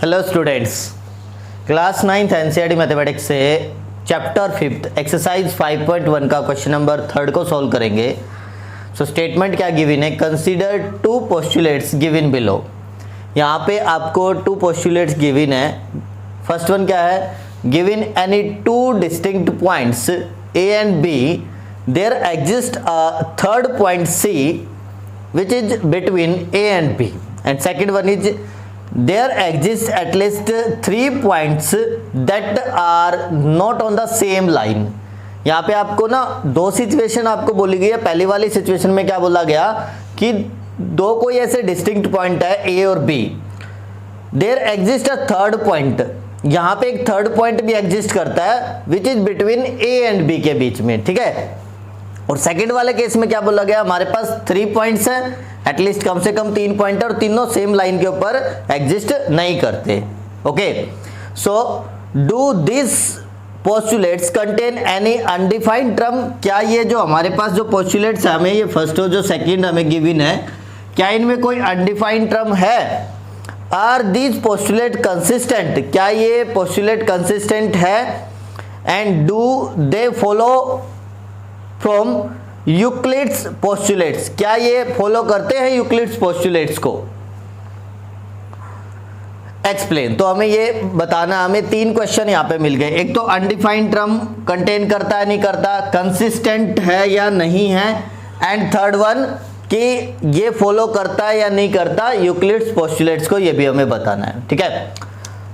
Hello students, class 9th NCERT mathematics से chapter 5th exercise 5.1 का question number 3 को solve करेंगे। सो स्टेटमेंट क्या गिवन है, consider two postulates given below. यहाँ पे आपको टू पोस्टुलेट्स गिवन है। फर्स्ट वन क्या है, given any two distinct points A and B, there exist a third point C which is between A and B, and second one is there exists at least 3 points that are not on the same line। यहाँ पे आपको ना दो situation आपको बोली गई है। पहली वाली सिचुएशन में क्या बोला गया कि दो कोई ऐसे डिस्टिंक्ट पॉइंट है A और B, there exist a third point, यहाँ पे एक थर्ड पॉइंट भी एग्जिस्ट करता है which is between A and B के बीच में, ठीक है। और सेकंड वाले केस में क्या बोला गया, हमारे पास 3 पॉइंट्स हैं, एटलीस्ट कम से कम 3 पॉइंट और तीनों सेम लाइन के ऊपर एग्जिस्ट नहीं करते। Okay, so do this postulates contain any undefined term. क्या ये जो हमारे पास जो पोस्टुलेट्स है, हमें ये फर्स्ट और जो सेकंड हमें गिवन है, क्या इनमें कोई अनडिफाइंड टर्म है? आर दीज पोस्टुलेट कंसिस्टेंट, क्या ये पोस्टुलेट कंसिस्टेंट है? And do they follow from Euclid's postulates, क्या ये फॉलो करते हैं यूक्लिड्स पोस्टुलेट्स को? एक्सप्लेन। तो हमें ये बताना, हमें 3 क्वेश्चन यहाँ पे मिल गए। एक तो अनडिफाइंड टर्म कंटेन करता है नहीं करता, कंसिस्टेंट है या नहीं है, एंड थर्ड वन कि ये फॉलो करता है या नहीं करता यूक्लिड्स पोस्टुलेट्स को, ये भी हमें बताना है, ठीक है।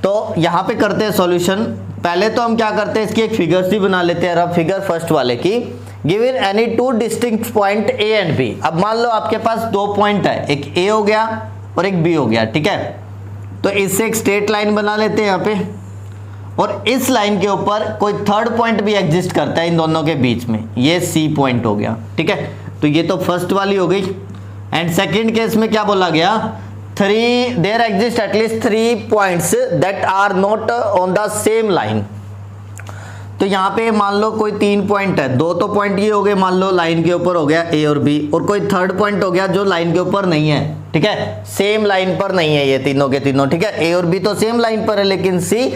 तो यहाँ पे करते हैं सॉल्यूशन। पहले तो हम क्या करते हैं, इसकी एक फिगर्स भी बना लेते हैं। रफ फिगर फर्स्ट वाले की, given any two distinct point A and B. अब मान लो आपके पास 2 पॉइंट है, एक ए हो गया और एक बी हो गया, ठीक है। तो इससे एक स्ट्रेट लाइन बना लेते हैं यहाँ पे, और इस लाइन के ऊपर कोई थर्ड पॉइंट भी एग्जिस्ट करता है इन दोनों के बीच में, ये सी पॉइंट हो गया, ठीक है। तो ये तो फर्स्ट वाली हो गई। एंड सेकेंड केस में क्या बोला गया, there exist at least 3 points that are not on the same line. तो यहाँ पे मान लो कोई 3 पॉइंट है, 2 तो पॉइंट ये हो गए मान लो लाइन के ऊपर हो गया ए और बी, और कोई थर्ड पॉइंट हो गया जो लाइन के ऊपर नहीं है, ठीक है, सेम लाइन पर नहीं है ये तीनों के तीनों, ठीक है। ए और बी तो सेम लाइन पर है लेकिन सी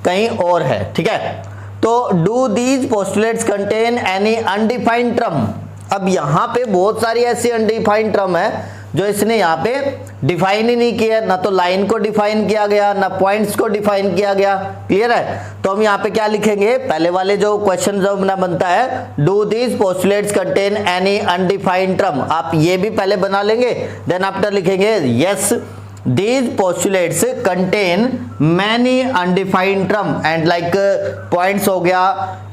कहीं और है, ठीक है। तो do these postulates contain any undefined term. अब यहाँ पे बहुत सारी ऐसी अनडिफाइंड टर्म है जो इसने यहाँ पे डिफाइन ही नहीं किया, ना तो लाइन को डिफाइन किया गया, ना पॉइंट्स को डिफाइन किया गया। क्लियर है? तो हम यहाँ पे क्या लिखेंगे, पहले वाले जो क्वेश्चन जो अपना बनता है, do these postulates contain any undefined term, आप ये भी पहले बना लेंगे, देन आफ्टर लिखेंगे yes these postulates contain many undefined term and like points हो गया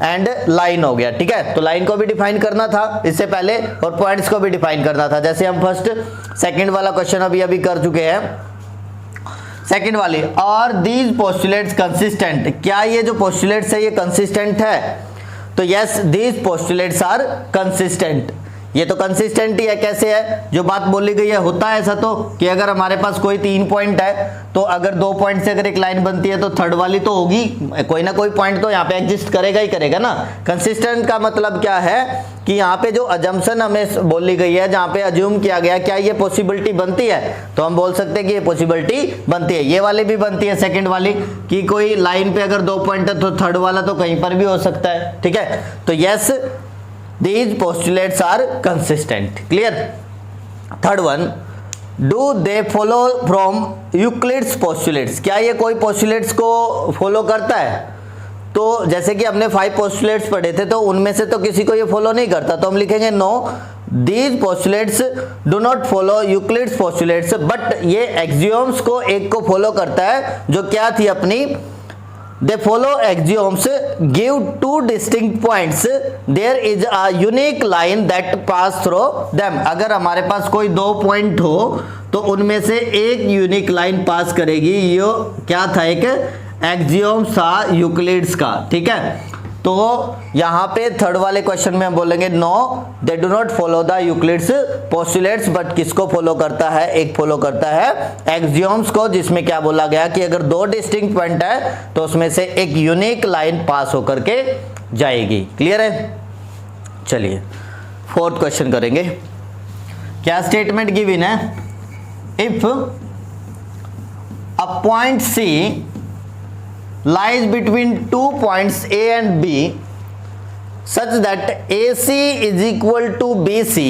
and line हो गया, ठीक है। तो लाइन को भी डिफाइन करना था इससे पहले और पॉइंट्स को भी डिफाइन करना था, जैसे हम फर्स्ट सेकंड वाला क्वेश्चन अभी कर चुके हैं। सेकंड वाली, और these postulates consistent, क्या ये जो postulates है ये consistent है? तो yes these postulates are consistent, ये तो कंसिस्टेंट ही है। कैसे है, जो बात बोली गई है होता है ऐसा, तो कि अगर हमारे पास कोई 3 पॉइंट है तो अगर 2 पॉइंट से अगर एक लाइन बनती है तो थर्ड वाली तो होगी, कोई ना कोई पॉइंट तो यहाँ पे एग्जिस्ट करेगा ही करेगा ना। कंसिस्टेंट का मतलब क्या है कि यहाँ पे जो अजम्पशन हमें बोली गई है, जहाँ पे अज्यूम किया गया, क्या ये पॉसिबिलिटी बनती है, तो हम बोल सकते हैं कि ये पॉसिबिलिटी बनती है। ये वाली भी बनती है सेकेंड वाली, कि कोई लाइन पे अगर 2 पॉइंट है तो थर्ड वाला तो कहीं पर भी हो सकता है, ठीक है। तो yes these postulates are consistent। clear? third one, do they follow from Euclid's postulates, क्या ये कोई postulates को follow करता है? तो जैसे कि हमने 5 postulates पढ़े थे, तो उनमें से तो किसी को ये follow नहीं करता, तो हम लिखेंगे no these postulates do not follow Euclid's postulates, but ये axioms को एक को follow करता है, जो क्या थी अपनी, they follow axioms give 2 distinct points, there is a unique line that pass through them। अगर हमारे पास कोई 2 पॉइंट हो तो उनमें से एक यूनिक लाइन पास करेगी, ये क्या था, एक एक्सियोम था यूक्लिड्स का, ठीक है। तो यहाँ पे थर्ड वाले क्वेश्चन में हम बोलेंगे no they do not follow the Euclid's postulates, but किसको फॉलो करता है, एक फॉलो करता है एक्सियोम्स को, जिसमें क्या बोला गया कि अगर 2 डिस्टिंक्ट पॉइंट है तो उसमें से एक यूनिक लाइन पास होकर के जाएगी। क्लियर है? चलिए 4th क्वेश्चन करेंगे। क्या स्टेटमेंट गिवन है, if a point C lies between 2 points A and B such that AC is equal to BC,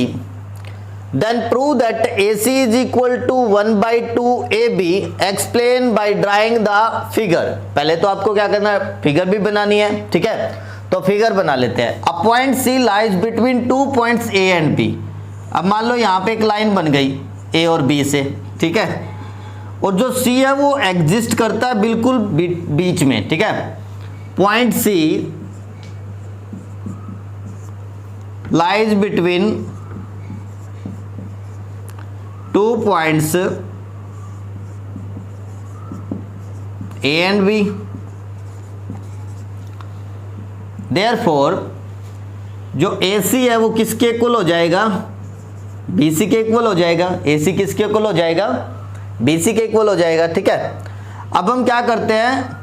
then prove that AC is equal to 1 by 2 AB. Explain by drawing the figure. पहले तो आपको क्या करना है, figure भी बनानी है, ठीक है, तो फिगर बना लेते हैं. A point C lies between 2 points A and B. अब मान लो यहाँ पे एक लाइन बन गई A और B से, ठीक है, और जो C है वो एग्जिस्ट करता है बिल्कुल बीच में, ठीक है. Point C lies between 2 points A and B. Therefore जो AC है वो किसके इक्वल हो जाएगा, BC के इक्वल हो जाएगा. AC किसके इक्वल हो जाएगा, BC के इक्वल हो जाएगा, ठीक है. अब हम क्या करते हैं,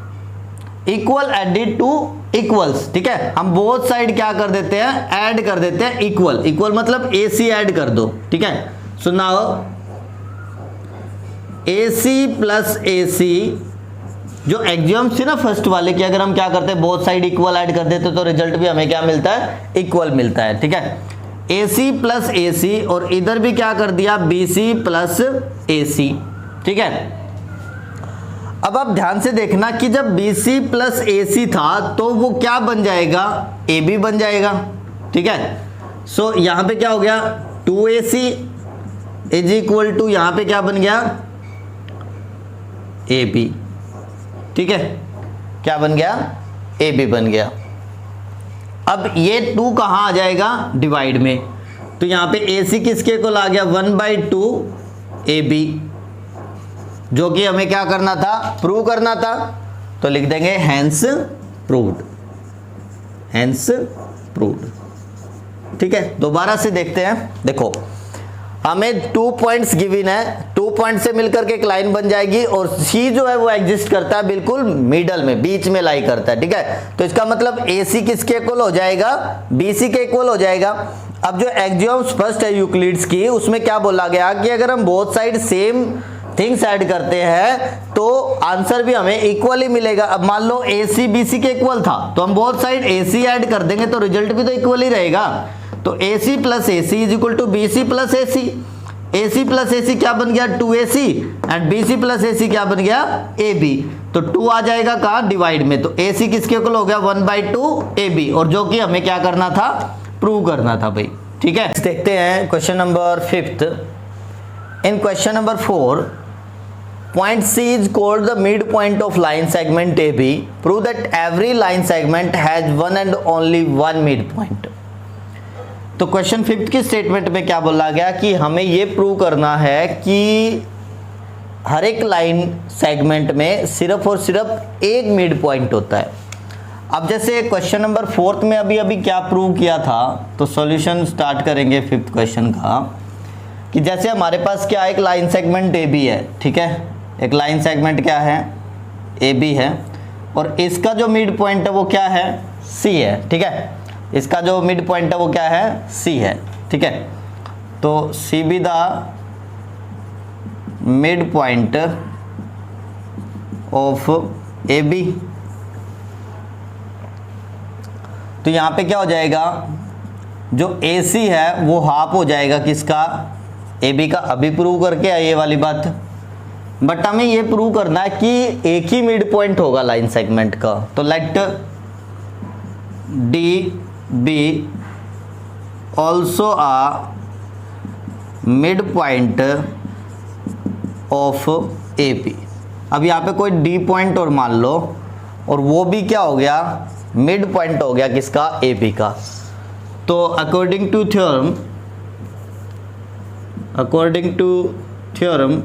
इक्वल एडिड टू इक्वल्स, ठीक है, हम बोथ साइड क्या कर देते हैं, ऐड कर देते हैं इक्वल. इक्वल मतलब AC ऐड कर दो, ठीक है. So now AC plus AC, जो एक्सियम्स थी ना फर्स्ट वाले की, अगर हम क्या करते हैं, बोथ साइड इक्वल ऐड कर देते तो रिजल्ट भी हमें क्या मिलता है, इक्वल मिलता है, ठीक है. AC प्लस AC और इधर भी क्या कर दिया, BC प्लस AC, ठीक है. अब आप ध्यान से देखना कि जब BC प्लस AC था तो वो क्या बन जाएगा, AB बन जाएगा, ठीक है. सो यहां पे क्या हो गया, 2AC इज इक्वल टू, यहां पे क्या बन गया, AB, ठीक है, क्या बन गया, AB बन गया. अब ये 2 कहां आ जाएगा, डिवाइड में, तो यहां पे AC किसके इक्वल आ गया, 1 by 2 AB, जो कि हमें क्या करना था, प्रूव करना था. तो लिख देंगे हेंस प्रूव्ड, हेंस प्रूव्ड, ठीक है. दोबारा से देखते हैं. देखो हमें 2 पॉइंट्स गिवन है, 2 पॉइंट से मिलकर के एक लाइन बन जाएगी और C जो है वो एग्जिस्ट करता है बिल्कुल मिडल में, बीच में लाई करता है, ठीक है. तो इसका मतलब AC किसके इक्वल हो जाएगा, BC के इक्वल हो जाएगा. अब जो एक्सियम्स फर्स्ट है यूक्लिड्स की, उसमें क्या बोला गया कि अगर हम both side same things add करते हैं तो आंसर भी हमें इक्वल ही मिलेगा. अब मान लो AC BC के इक्वल था तो हम बोथ साइड AC ऐड कर देंगे तो रिजल्ट भी तो इक्वल ही रहेगा. तो AC plus AC is equal to BC plus AC. AC plus AC क्या बन गया, 2AC, and BC plus AC क्या बन गया, AB. तो 2 आ जाएगा कहाँ, डिवाइड में, तो AC किसके इक्वल हो गया, 1 by 2 AB, और जो कि हमें क्या करना था, प्रूव करना था भाई, ठीक है. देखते हैं question number 5. In question number 4, point C is called the midpoint of line segment AB. Prove that every line segment has one and only one midpoint. तो क्वेश्चन 5 की स्टेटमेंट में क्या बोला गया कि हमें ये प्रूव करना है कि हर एक लाइन सेगमेंट में सिर्फ और सिर्फ एक मिड पॉइंट होता है. अब जैसे क्वेश्चन नंबर 4 में अभी क्या प्रूव किया था, तो सॉल्यूशन स्टार्ट करेंगे 5th क्वेश्चन का. कि जैसे हमारे पास क्या एक लाइन सेगमेंट AB है, ठीक है, एक लाइन सेगमेंट क्या है, AB है, और इसका जो मिड पॉइंट है वो क्या है, C है, ठीक है. इसका जो मिड पॉइंट है वो क्या है, C है, ठीक है. तो C be the mid point of AB. तो यहाँ पे क्या हो जाएगा, जो AC है वो हाफ हो जाएगा किसका, AB का. अभी प्रूव करके आई ये वाली बात, बट हमें ये प्रूव करना है कि एक ही मिड पॉइंट होगा लाइन सेगमेंट का. तो let DB also a mid point of AB. अब यहाँ पे कोई D पॉइंट और मान लो, और वो भी क्या हो गया, मिड पॉइंट हो गया किसका, AB का. तो अकॉर्डिंग टू थ्योरम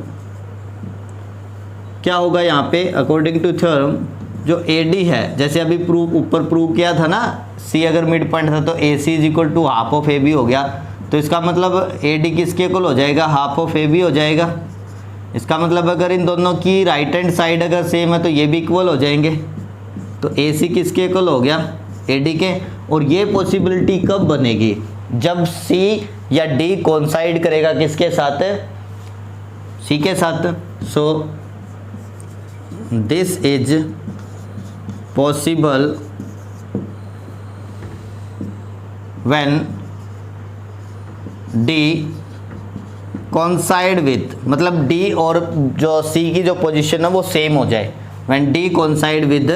क्या होगा यहाँ पे, अकॉर्डिंग टू थ्योरम जो AD है, जैसे अभी ऊपर प्रूव किया था ना, C अगर मिड पॉइंट था तो AC is equal to half of AB हो गया. तो इसका मतलब AD किसके इक्वल हो जाएगा, हाफ ऑफ AB हो जाएगा. इसका मतलब अगर इन दोनों की राइट हैंड साइड अगर सेम है तो ये भी इक्वल हो जाएंगे. तो AC किसके इक्वल हो गया, AD के. और ये पॉसिबिलिटी कब बनेगी, जब C या D कोइंसाइड करेगा किसके साथ, C के साथ. So this is possible when D coincide with, मतलब डी और जो सी की जो पोजीशन है वो सेम हो जाए, when D coincide with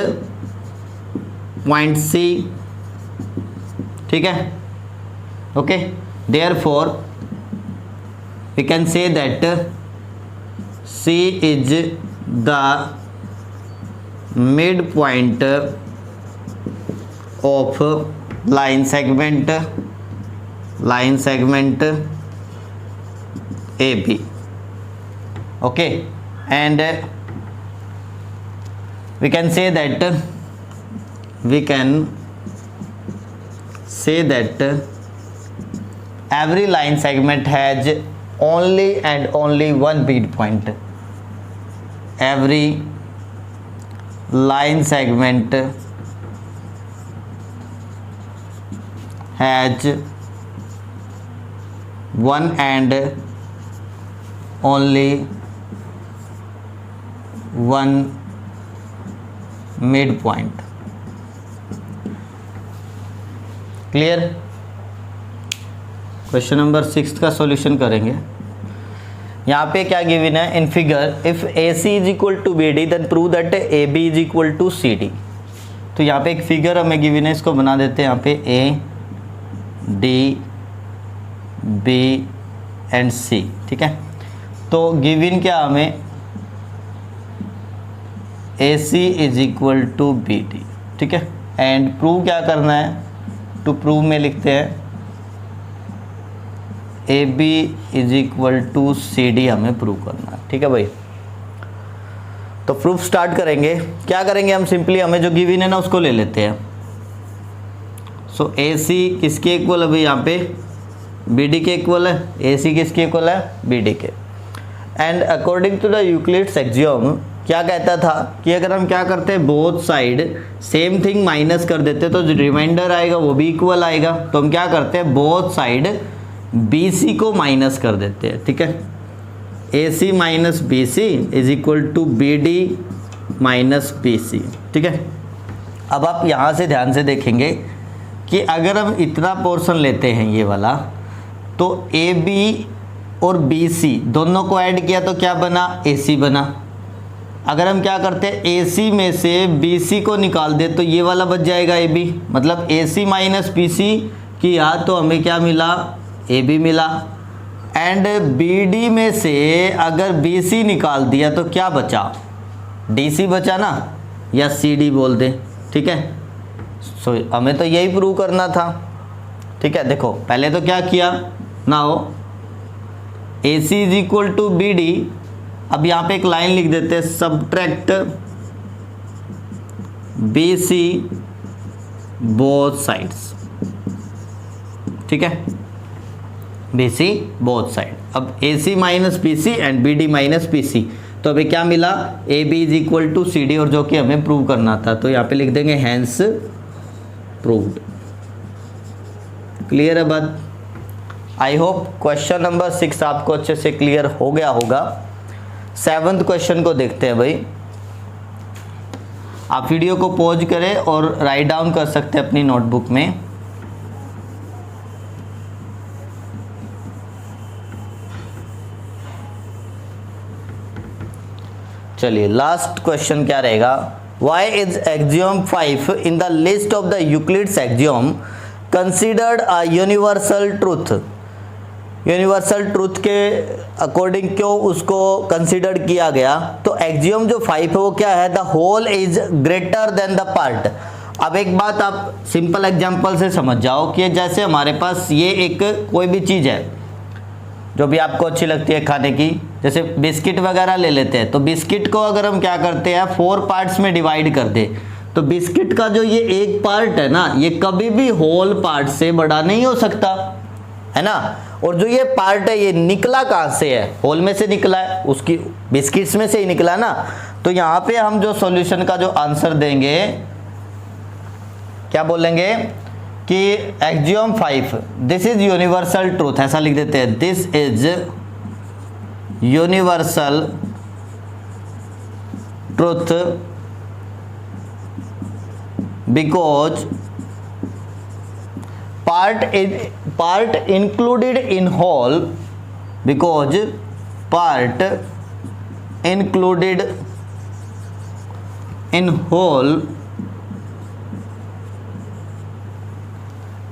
point C, ठीक है, okay. Therefore we can say that C is the mid point of line segment AB, okay, and we can say that every line segment has only and only one midpoint. Every line segment has one and only one midpoint. क्लियर। Question number 6 का solution करेंगे। यहाँ पे क्या given है in figure, if AC is equal to BD then prove that AB is equal to CD। तो यहाँ पे एक फिगर हमें गिवन है, इसको बना देते हैं यहाँ पे A D B and C, ठीक है। तो गिवन क्या हमें AC is equal to BD, ठीक है, एंड प्रूव क्या करना है, टू प्रूव में लिखते हैं AB is equal to CD हमें प्रूव करना है, ठीक है भाई। तो प्रूफ स्टार्ट करेंगे। क्या करेंगे हम, सिंपली हमें जो गिवन है ना उसको ले लेते हैं। सो AC किसके इक्वल है भाई, यहाँ पे BD के इक्वल है, AC किसके इक्वल है, BD के। And according to the Euclid's axiom क्या कहता था कि अगर हम क्या करते हैं, both side same thing minus कर देते तो जो रिमाइंडर आएगा वो भी इक्वल आएगा। तो हम क्या करते हैं, बोथ साइड BC को माइनस कर देते हैं, ठीक है। AC minus BC is equal to BD minus BC, ठीक है। अब आप यहाँ से ध्यान से देखेंगे कि अगर हम इतना पोर्शन लेते हैं ये वाला, तो AB और BC दोनों को ऐड किया तो क्या बना, AC बना। अगर हम क्या करते हैं, AC में से BC को निकाल दे तो ये वाला बच जाएगा AB, मतलब AC माइनस BC किया तो हमें क्या मिला, AB मिला। एंड BD में से अगर BC निकाल दिया तो क्या बचा, DC बचा ना, या CD बोल दे, ठीक है। सो हमें तो यही प्रूव करना था, ठीक है। देखो पहले तो क्या किया, now AC is equal to BD। अब यहाँ पे एक लाइन लिख देते हैं, सब्ट्रैक्ट BC बोथ साइड्स, ठीक है, BC बोथ साइड। अब AC minus BC and BD minus BC, तो अभी क्या मिला, AB is equal to CD, और जो कि हमें प्रूव करना था। तो यहाँ पे लिख देंगे हैंस प्रूव्ड। क्लियर है बात। आई होप क्वेश्चन नंबर 6 आपको अच्छे से क्लियर हो गया होगा। 7th क्वेश्चन को देखते हैं भाई। आप वीडियो को पॉज करें और राइट डाउन कर सकते हैं अपनी नोटबुक में। चलिए लास्ट क्वेश्चन क्या रहेगा, why is axiom 5 in the list of the Euclid's axiom considered a universal truth. Universal truth के अकॉर्डिंग क्यों उसको कंसिडर किया गया, तो एक्सियोम जो 5 है वो क्या है, the whole is greater than the part. अब एक बात आप सिंपल एग्जांपल से समझ जाओ कि जैसे हमारे पास ये एक कोई भी चीज़ है जो भी आपको अच्छी लगती है खाने की, जैसे बिस्किट वगैरह ले लेते हैं, तो बिस्किट को अगर हम क्या करते हैं 4 पार्ट्स में डिवाइड कर दे, तो बिस्किट का जो ये एक पार्ट है ना, ये कभी भी होल पार्ट से बड़ा नहीं हो सकता, है ना। और जो ये पार्ट है ये निकला कहाँ से है, होल में से निकला है, उसकी बिस्किट्स में से ही निकला ना। तो यहाँ पे हम जो सॉल्यूशन का जो आंसर देंगे क्या बोलेंगे कि axiom 5 this is universal truth, ऐसा लिख देते हैं, this is universal truth because part included in whole, because part included in whole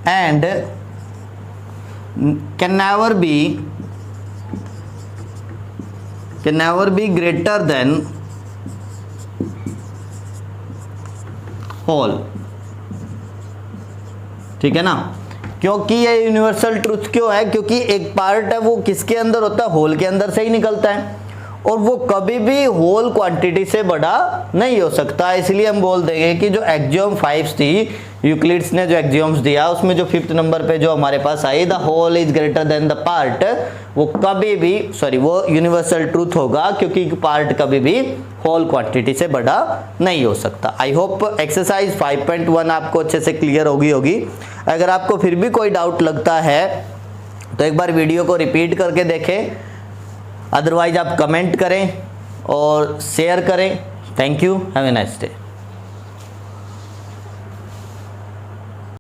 and can never be greater than whole। ठीक है ना, क्योंकि ये यूनिवर्सल ट्रूथ क्यों है, क्योंकि एक पार्ट है वो किसके अंदर होता है, होल के अंदर से ही निकलता है, और वो कभी भी होल क्वांटिटी से बड़ा नहीं हो सकता। इसलिए हम बोल देंगे कि जो एक्सियोम 5 थी, यूक्लिड्स ने जो एक्सियोम्स दिया उसमें जो 5th नंबर पे जो हमारे पास आई, the whole is greater than the part, वो कभी भी वो यूनिवर्सल ट्रूथ होगा, क्योंकि पार्ट कभी भी होल क्वांटिटी से बड़ा नहीं हो सकता। आई होप एक्सरसाइज 5.1 आपको अच्छे से क्लियर होगी। अगर आपको फिर भी कोई डाउट लगता है तो एक बार वीडियो को रिपीट करके देखें, अदरवाइज आप कमेंट करें और शेयर करें। Thank you, have a nice day.